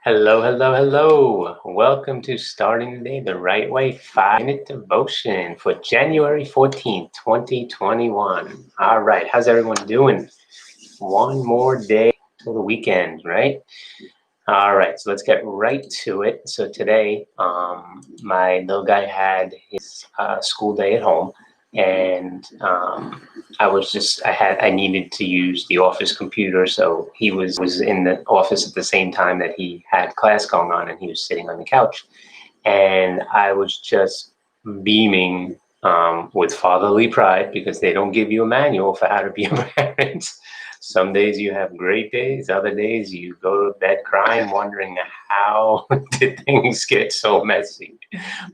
Hello, hello, hello. Welcome to Starting the Day the Right Way 5-minute devotion for January 14th, 2021. All right, how's everyone doing? One more day till the weekend, right? All right, so let's get right to it. So today, my little guy had his school day at home, and I needed to use the office computer, so he was in the office at the same time that he had class going on, and he was sitting on the couch, and I was just beaming with fatherly pride because they don't give you a manual for how to be a parent. Some days you have great days, other days you go to bed crying, wondering how did things get so messy.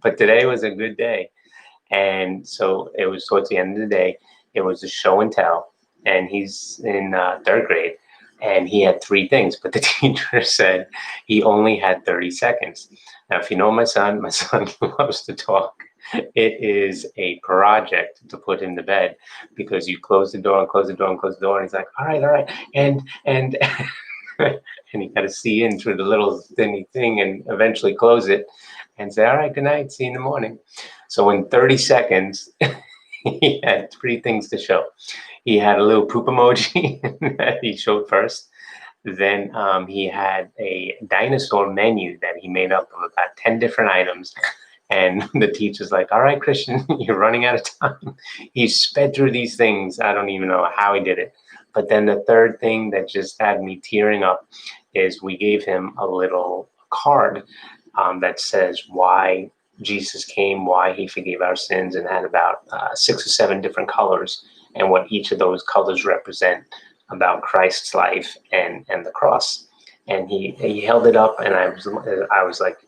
But today was a good day. And so it was towards the end of the day, it was a show and tell. And he's in third grade and he had three things, but the teacher said he only had 30 seconds. Now, if you know my son loves to talk. It is a project to put him to bed because you close the door and close the door and close the door. And he's like, all right. And and you got to see in through the little thinny thing and eventually close it and say, all right, good night, see you in the morning. So in 30 seconds, he had three things to show. He had a little poop emoji that he showed first. Then he had a dinosaur menu that he made up of about 10 different items. And the teacher's like, all right, Christian, you're running out of time. He sped through these things. I don't even know how he did it. But then the third thing that just had me tearing up is we gave him a little card that says why Jesus came, why he forgave our sins, and had about 6 or 7 different colors and what each of those colors represent about Christ's life and the cross. And he held it up, and I was like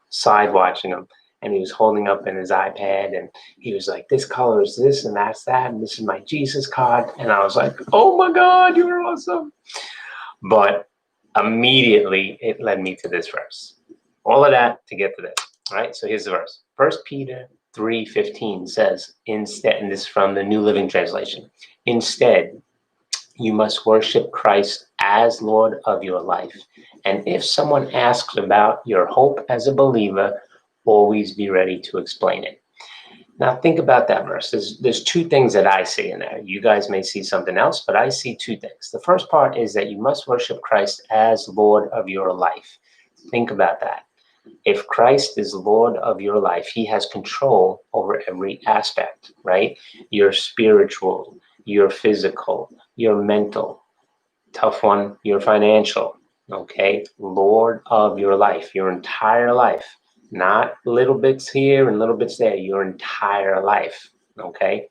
side watching him, and he was holding up in his iPad, and he was like, this color is this and that's that, and this is my Jesus card. And I was like, oh my God, you're awesome. But immediately it led me to this verse. All of that to get to this. All right, so here's the verse. 1 Peter 3:15 says, instead, and this is from the New Living Translation, instead, you must worship Christ as Lord of your life. And if someone asks about your hope as a believer, always be ready to explain it. Now think about that verse. There's two things that I see in there. You guys may see something else, but I see two things. The first part is that you must worship Christ as Lord of your life. Think about that. If Christ is Lord of your life, he has control over every aspect, right? Your spiritual, your physical, your mental, tough one, your financial, okay? Lord of your life, your entire life, not little bits here and little bits there, your entire life, okay?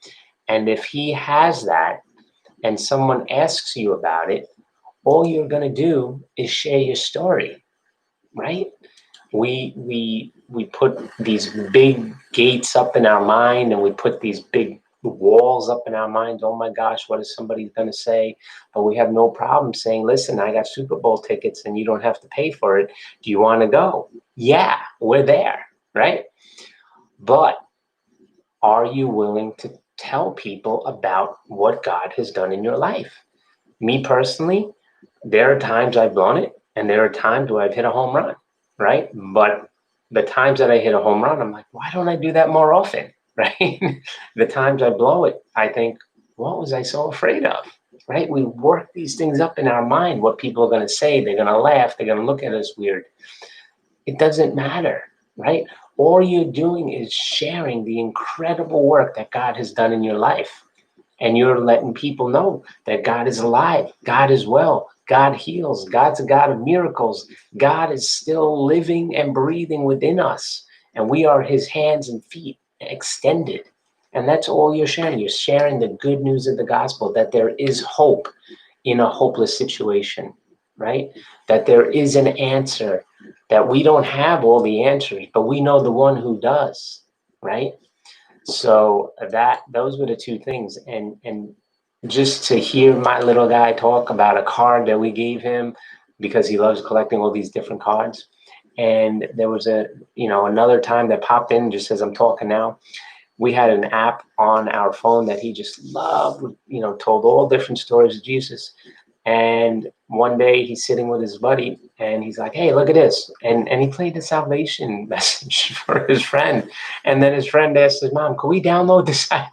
And if he has that and someone asks you about it, all you're gonna do is share your story, right? We put these big gates up in our mind, and we put these big walls up in our minds. Oh my gosh, what is somebody going to say? But we have no problem saying, listen, I got Super Bowl tickets and you don't have to pay for it. Do you want to go? Yeah, we're there, right? But are you willing to tell people about what God has done in your life? Me personally, there are times I've blown it, and there are times where I've hit a home run, right? But the times that I hit a home run, I'm like, why don't I do that more often, right? The times I blow it, I think, what was I so afraid of, right? We work these things up in our mind, what people are going to say. They're going to laugh. They're going to look at us weird. It doesn't matter, right? All you're doing is sharing the incredible work that God has done in your life. And you're letting people know that God is alive, God is well, God heals, God's a God of miracles. God is still living and breathing within us, and we are his hands and feet extended. And that's all you're sharing. You're sharing the good news of the gospel, that there is hope in a hopeless situation, right? That there is an answer, that we don't have all the answers, but we know the one who does, right? So those were the two things. And just to hear my little guy talk about a card that we gave him, because he loves collecting all these different cards. And there was another time that popped in just as I'm talking now. We had an app on our phone that he just loved, told all different stories of Jesus. And one day he's sitting with his buddy and he's like, hey, look at this. And he played the salvation message for his friend. And then his friend asked his mom, can we download this app?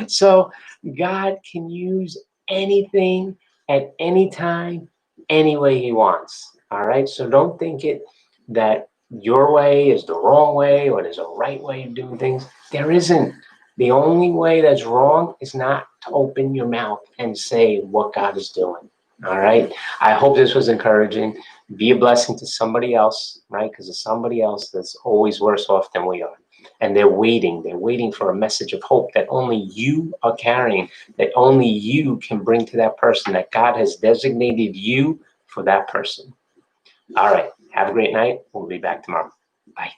So God can use anything at any time, any way he wants. All right. So don't think it that your way is the wrong way or there's a right way of doing things. There isn't. The only way that's wrong is not to open your mouth and say what God is doing. All right. I hope this was encouraging. Be a blessing to somebody else, right? Because there's somebody else that's always worse off than we are. And they're waiting for a message of hope that only you are carrying, that only you can bring to that person, that God has designated you for that person. All right. Have a great night. We'll be back tomorrow. Bye.